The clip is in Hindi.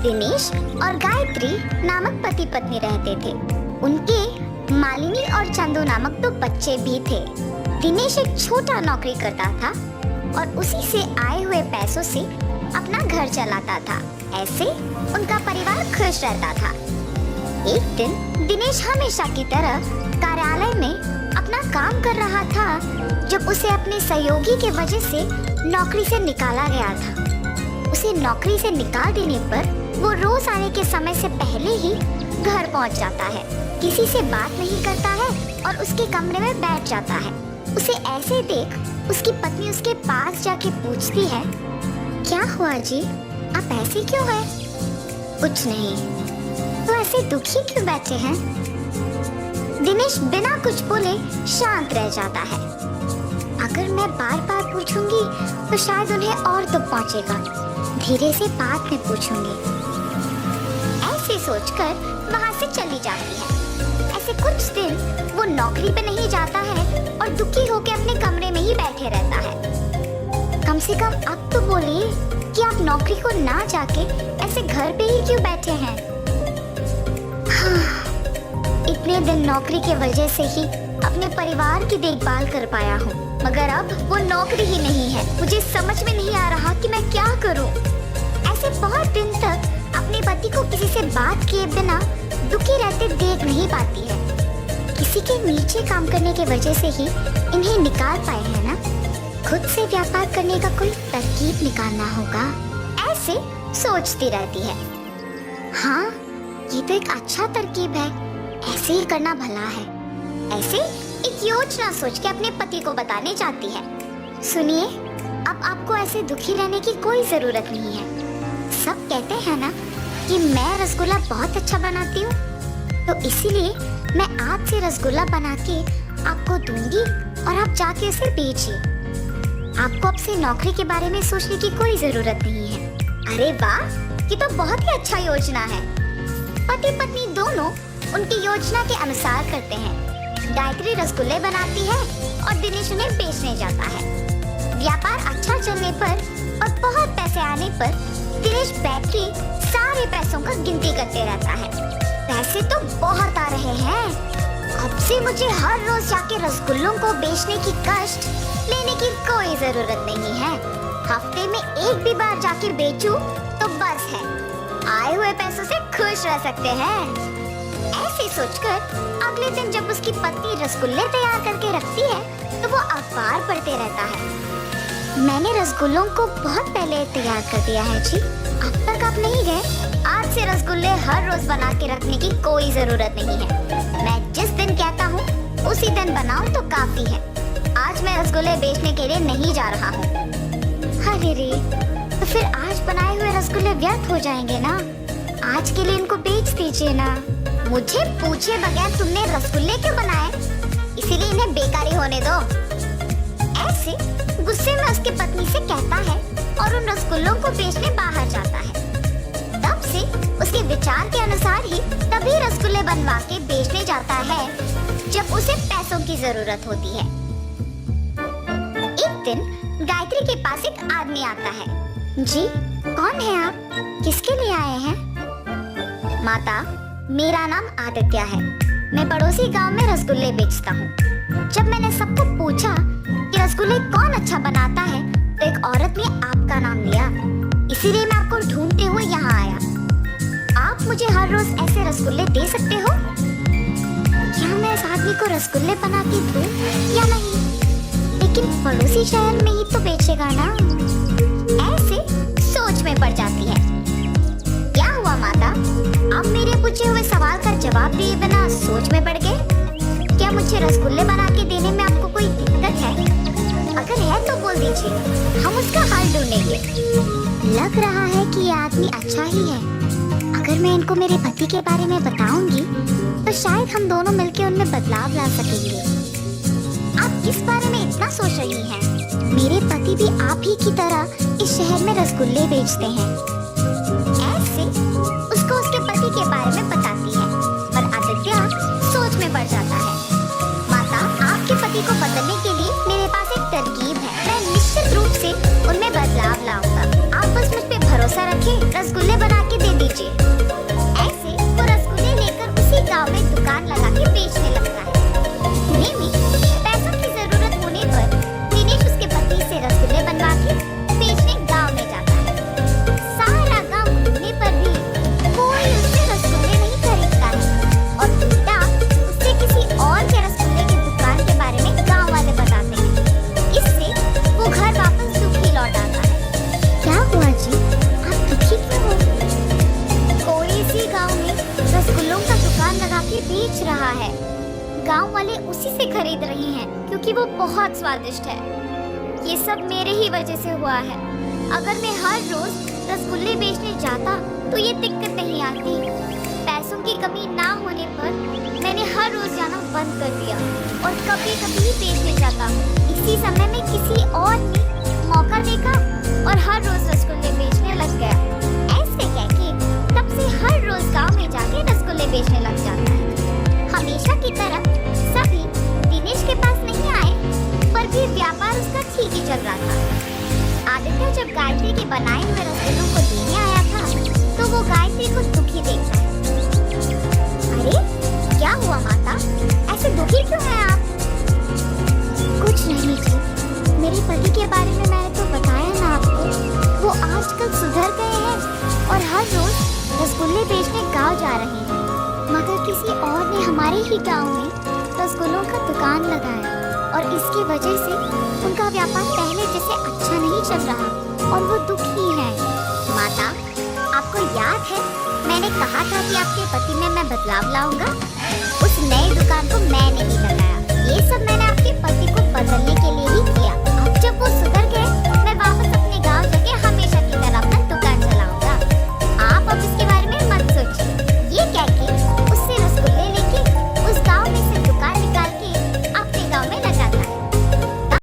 दिनेश और गायत्री नामक पति पत्नी रहते थे। उनके मालिनी और चंदू नामक 2 बच्चे भी थे। दिनेश एक छोटा नौकरी करता था और उसी से आए हुए पैसों से अपना घर चलाता था। ऐसे उनका परिवार खुश रहता था। एक दिन दिनेश हमेशा की तरह कार्यालय में अपना काम कर रहा था जब उसे अपने सहयोगी के वजह से नौकरी से निकाला गया था। उसे नौकरी से निकाल देने पर वो रोज आने के समय से पहले ही घर पहुंच जाता है, किसी से बात नहीं करता है और उसके कमरे में बैठ जाता है। उसे ऐसे देख उसकी पत्नी उसके पास जाके पूछती है, क्या हुआ जी, आप ऐसे क्यों हैं? कुछ नहीं, तो ऐसे दुखी क्यों बैठे हैं? दिनेश बिना कुछ बोले शांत रह जाता है। अगर मैं बार बार पूछूंगी तो शायद उन्हें और दुख पहुंचेगा, धीरे से बाद में पूछूंगी। ऐसे सोचकर वहां से चली जाती है। ऐसे कुछ दिन वो नौकरी पे नहीं जाता है और दुखी होकर अपने कमरे में ही बैठे रहता है। कम से कम अब तो बोलिए कि आप नौकरी को ना जाके ऐसे घर पे ही क्यों बैठे हैं? हाँ, इतने दिन नौकरी के वजह से ही अपने परिवार की देखभाल कर पाया हूँ, मगर अब वो नौकरी ही नहीं है। मुझे समझ में नहीं आ रहा कि मैं क्या करूँ। ऐसे बहुत दिन तक अपने पति को किसी से बात किए बिना दुखी रहते देख नहीं पाती है। किसी के नीचे काम करने की वजह से ही इन्हें निकाल पाए हैं ना। खुद से व्यापार करने का कोई तरकीब निकालना होगा, ऐसे सोचती रहती है। हाँ, ये तो एक अच्छा तरकीब है, ऐसे ही करना भला है। ऐसे एक योजना सोच के अपने पति को बताने जाती है। सुनिए, अब आपको ऐसे दुखी रहने की कोई जरूरत नहीं है। सब कहते हैं ना कि मैं रसगुल्ला बहुत अच्छा बनाती हूँ, तो इसीलिए मैं आज से रसगुल्ला बना के आपको दूंगी और आप जाके उसे बेचिए। आपको अब से नौकरी के बारे में सोचने की कोई जरूरत नहीं है। अरे वाह, ये तो बहुत ही अच्छा योजना है। पति पत्नी दोनों उनकी योजना के अनुसार करते हैं। गायत्री रसगुल्ले बनाती है और दिनेश उन्हें बेचने जाता है। व्यापार अच्छा चलने पर और बहुत पैसे आने पर दिनेश बैठ के सारे पैसों का गिनती करते रहता है। पैसे तो बहुत आ रहे हैं, अब से मुझे हर रोज जाके रसगुल्लों को बेचने की कष्ट लेने की कोई जरूरत नहीं है। हफ्ते में एक भी बार जाके बेचूं तो बस है, आए हुए पैसों से खुश रह सकते हैं। ऐसे सोचकर अगले दिन जब उसकी पत्नी रसगुल्ले तैयार करके रखती है तो वो अखबार पढ़ते रहता है। मैंने रसगुल्लों को बहुत पहले तैयार कर दिया है जी, अब तक आप नहीं गए। आज से रसगुल्ले हर रोज बना के रखने की कोई जरूरत नहीं है। मैं जिस दिन कहता हूँ उसी दिन बनाऊं तो काफी है। आज मैं रसगुल्ले बेचने के लिए नहीं जा रहा हूँ। अरे रे, तो फिर आज बनाए हुए रसगुल्ले व्यर्थ हो जाएंगे ना। आज के लिए इनको बेच दीजिए ना। मुझे पूछे बगैर तुमने रसगुल्ले क्यों बनाए, इसीलिए इन्हें बेकारी होने दो। ऐसे गुस्से में उसकी पत्नी से कहता है और उन रसगुल्लों को बेचने बाहर जाता है। तब से उसके विचार के अनुसार ही तभी रसगुल्ले बनवा के बेचने जाता है जब उसे पैसों की जरूरत होती है। एक दिन गायत्री के पास एक आदमी आता है। जी, कौन है आप, किसके लिए आए हैं? माता, मेरा नाम आदित्य है, मैं पड़ोसी गांव में रसगुल्ले बेचता हूँ। जब मैंने सबको पूछा कि रसगुल्ले कौन अच्छा बनाता है तो एक औरत ने आपका नाम लिया, इसीलिए मैं आपको ढूंढते हुए यहाँ आया। आप मुझे हर रोज ऐसे रसगुल्ले दे सकते हो? क्या मैं इस आदमी को रसगुल्ले बना के दूं या नहीं? लेकिन पड़ोसी शहर में ही तो बेचेगा ना। ऐसे सोच में पड़ जाती है। क्या हुआ माता, आप मेरे पूछे हुए सवाल का जवाब दिए बिना सोच में पड़ गए? क्या मुझे रसगुल्ले बना के देने में आपको कोई दिक्कत है? अगर है तो बोल दीजिए, हम उसका हल ढूंढेंगे। लग रहा है कि ये आदमी अच्छा ही है। अगर मैं इनको मेरे पति के बारे में बताऊंगी तो शायद हम दोनों मिलकर उनमें बदलाव ला सकेंगे। आप किस बारे में इतना सोच रही हैं? मेरे पति भी आप ही की तरह इस शहर में रसगुल्ले बेचते हैं। ऐसे उसको उसके पति के बारे में बताती है और आदित्य सोच में पड़ जाता है। माता, आपके पति को बदलने के लिए मेरे पास एक तरकीब है। मैं निश्चित रूप से उनमें बदलाव लाऊंगा। आप बस मुझ पे भरोसा रखें, रसगुल्ले बना के दे दीजिए। कि वो बहुत स्वादिष्ट है। ये सब मेरे ही वजह से हुआ है। अगर मैं हर रोज रसगुल्ले बेचने जाता तो ये दिक्कत नहीं आती। पैसों की कमी ना होने पर मैंने हर रोज जाना बंद कर दिया और कभी कभी ही बेचने जाता। इसी समय में किसी और ने मौका देखा और हर रोज रसगुल्ले बेचने लग गया। ऐसे कह के तब से हर रोज गांव में जाके रसगुल्ले बेचने लग जाता है। हमेशा की तरह सभी दिनेश के पास नहीं आए, पर भी व्यापार उसका ठीक ही चल रहा था। आदित्य जब गायत्री के बनाए हुए रसगुल्लों को देने आया था तो वो गायत्री को दुखी देखता है। अरे क्या हुआ माता, ऐसे दुखी क्यों हैं आप? कुछ नहीं जी, मेरे पति के बारे में मैंने तो बताया ना आपको। वो आजकल सुधर गए हैं और हर रोज रसगुल्ले बेचने गांव जा रहे हैं। मगर किसी और ने हमारे ही गांव में रसगुल्लों का दुकान लगाया और इसकी वजह से उनका व्यापार पहले जैसे अच्छा नहीं चल रहा और वो दुखी है। माता, आपको याद है मैंने कहा था कि आपके पति में मैं बदलाव लाऊंगा? उस नई दुकान को मैंने ही लगाया। ये सब मैंने आपके पति को बदलने के लिए